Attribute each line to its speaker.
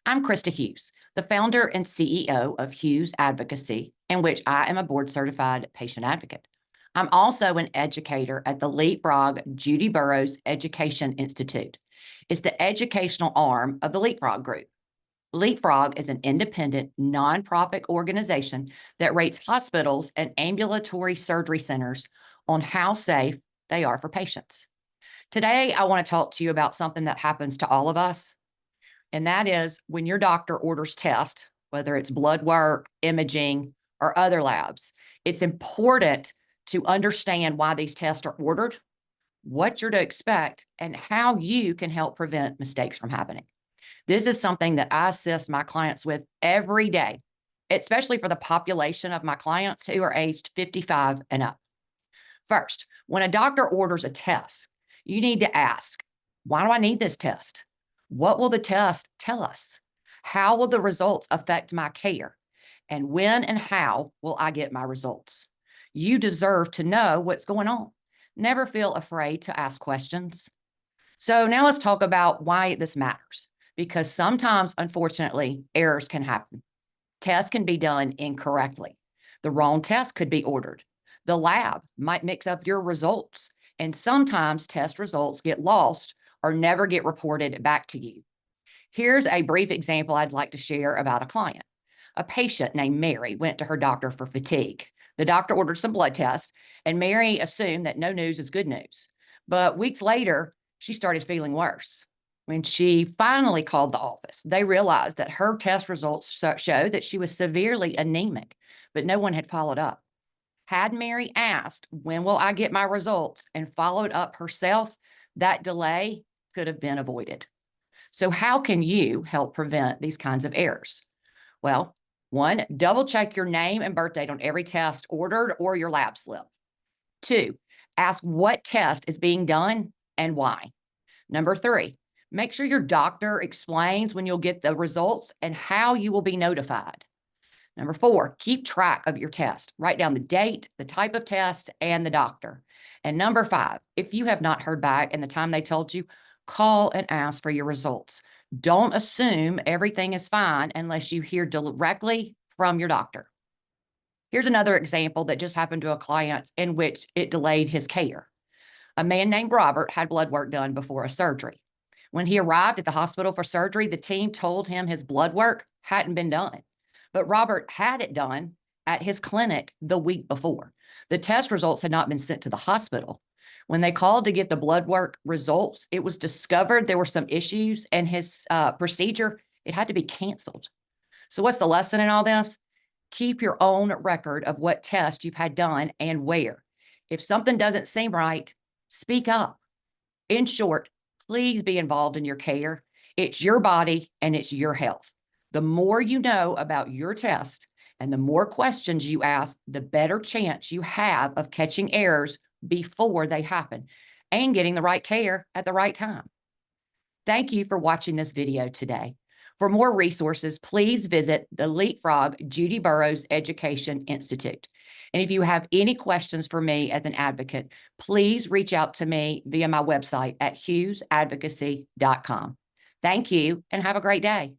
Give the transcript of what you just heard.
Speaker 1: I'm Krista Hughes, the founder and CEO of Hughes Advocacy, in which I am a board certified patient advocate. I'm also an educator at the Leapfrog Judy Burroughs Education Institute. It's the educational arm of the Leapfrog Group. Leapfrog is an independent, nonprofit organization that rates hospitals and ambulatory surgery centers on how safe they are for patients. Today, I want to talk to you about something that happens to all of us, and that is when your doctor orders tests, whether it's blood work, imaging, or other labs, it's important to understand why these tests are ordered, what you're to expect, and how you can help prevent mistakes from happening. This is something that I assist my clients with every day, especially for the population of my clients who are aged 55 and up. First, when a doctor orders a test, you need to ask, why do I need this test? What will the test tell us? How will the results affect my care? And when and how will I get my results? You deserve to know what's going on. Never feel afraid to ask questions. So now let's talk about why this matters, because sometimes, unfortunately, errors can happen. Tests can be done incorrectly. The wrong test could be ordered. The lab might mix up your results, and sometimes test results get lost or never get reported back to you. Here's a brief example I'd like to share about a client. A patient named Mary went to her doctor for fatigue. The doctor ordered some blood tests, and Mary assumed that no news is good news. But weeks later, she started feeling worse. When she finally called the office, they realized that her test results showed that she was severely anemic, but no one had followed up. Had Mary asked, when will I get my results, and followed up herself, that delay could have been avoided. So how can you help prevent these kinds of errors? Well, one, double check your name and birth date on every test ordered or your lab slip. Two, ask what test is being done and why. Number three, make sure your doctor explains when you'll get the results and how you will be notified. Number four, keep track of your test. Write down the date, the type of test, and the doctor. And number five, if you have not heard back in the time they told you, call and ask for your results. Don't assume everything is fine unless you hear directly from your doctor. Here's another example that just happened to a client in which it delayed his care. A man named Robert had blood work done before a surgery. When he arrived at the hospital for surgery, the team told him his blood work hadn't been done, but Robert had it done at his clinic the week before. The test results had not been sent to the hospital. When they called to get the blood work results, it was discovered there were some issues, and his procedure, it had to be canceled. So what's the lesson in all this? Keep your own record of what test you've had done and where. If something doesn't seem right, speak up. In short, please be involved in your care. It's your body and it's your health. The more you know about your test and the more questions you ask, the better chance you have of catching errors before they happen and getting the right care at the right time. Thank you for watching this video today. For more resources, please visit the Leapfrog Judy Burroughs Education Institute. And if you have any questions for me as an advocate, please reach out to me via my website at hughesadvocacy.com. Thank you and have a great day.